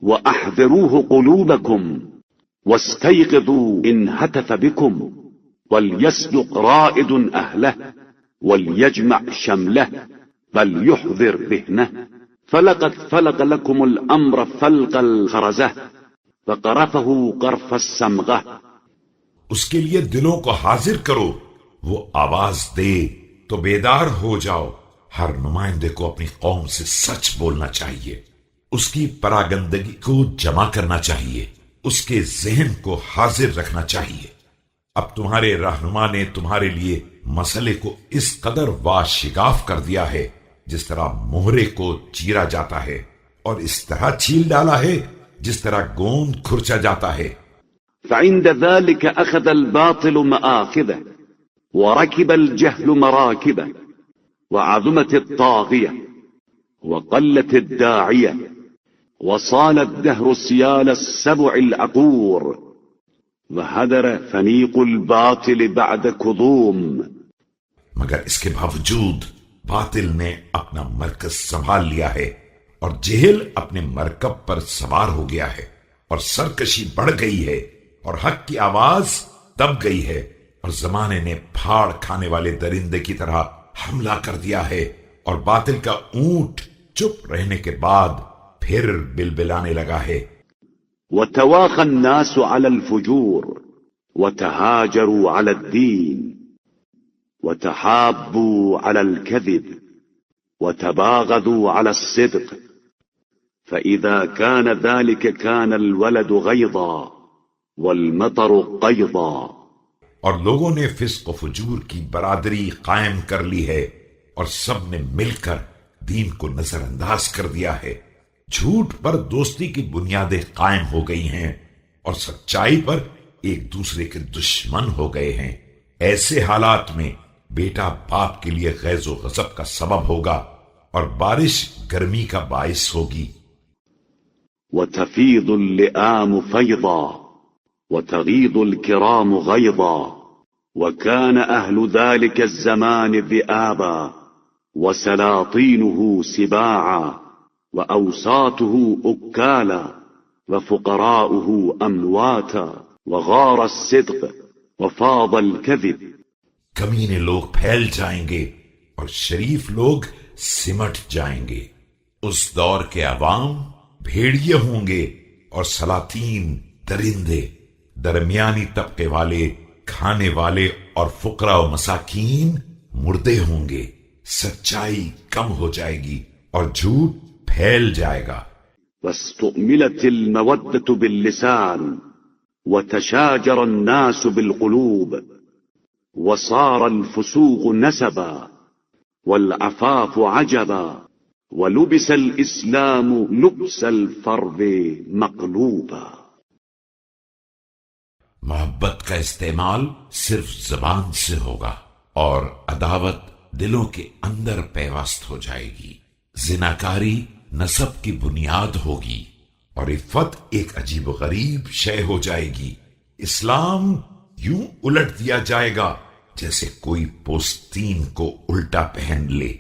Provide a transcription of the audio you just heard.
وأحذروه قلوبكم واستيقظوا إن هتف بكم وليسبق رائد أهله وليجمع شمله بل يحذر ذهنه فلقد فلق لكم الأمر فلق الخرزة فقرفه قرف السمغة. اس کے لیے دلوں کو حاضر کرو، وہ آواز دے تو بیدار ہو جاؤ. ہر نمائندے کو اپنی قوم سے سچ بولنا چاہیے، اس کی پراگندگی کو جمع کرنا چاہیے، اس کے ذہن کو حاضر رکھنا چاہیے. اب تمہارے رہنما نے تمہارے لیے مسئلے کو اس قدر واشگاف کر دیا ہے جس طرح مہرے کو چیرا جاتا ہے، اور اس طرح چھیل ڈالا ہے جس طرح گوند کھرچا جاتا ہے. فعند ذلك أخذ الباطل مآخذه وركب الجهل مراكبه وعظمت الطاغية وقلت الداعية وصال الدهر سيال السبع العقور وهدر فنيق الباطل بعد كظوم. مگر اس کے باوجود باطل نے اپنا مرکز سنبھال لیا ہے اور جہل اپنے مرکب پر سوار ہو گیا ہے، اور سرکشی بڑھ گئی ہے اور حق کی آواز دب گئی ہے، اور زمانے نے پھاڑ کھانے والے درندے کی طرح حملہ کر دیا ہے، اور باطل کا اونٹ چپ رہنے کے بعد پھر بلبلانے لگا ہے. وتواخى الناس على الفجور وتهاجروا على الدين وتحابوا على الكذب وتباغضوا على الصدق فإذا كان ذلك كان الولد غيضا والمطر قيضا. اور لوگوں نے فسق و فجور کی برادری قائم کر لی ہے، اور سب نے مل کر دین کو نظر انداز کر دیا ہے. جھوٹ پر دوستی کی بنیادیں قائم ہو گئی ہیں، اور سچائی پر ایک دوسرے کے دشمن ہو گئے ہیں. ایسے حالات میں بیٹا باپ کے لیے غیظ و غضب کا سبب ہوگا، اور بارش گرمی کا باعث ہوگی. وتفيض اللئام فيضا وتغيض الكرام غيضا وكان أهل ذلك الزمان ذئابا وسلاطينه سباعا وأوساطه أكالا وفقراؤه أمواتا وغار الصدق وفاض الكذب. کمینے لوگ پھیل جائیں گے اور شریف لوگ سمٹ جائیں گے. اس دور کے عوام بھیڑیے ہوں گے اور سلاطین درندے. درمیانی طبقے والے کھانے والے اور فقراء و مساکین مردے ہوں گے. سچائی کم ہو جائے گی اور جھوٹ پھیل جائے گا. واستؤملت المودة باللسان وتشاجر الناس بالقلوب وصار الفسوق نسبا والعفاف عجبا ولبس الإسلام لبس الفرد مقلوبا. محبت کا استعمال صرف زبان سے ہوگا اور عداوت دلوں کے اندر پیوست ہو جائے گی. زناکاری نسب کی بنیاد ہوگی اور عفت ایک عجیب و غریب شے ہو جائے گی. اسلام یوں الٹ دیا جائے گا جیسے کوئی پوستین کو الٹا پہن لے.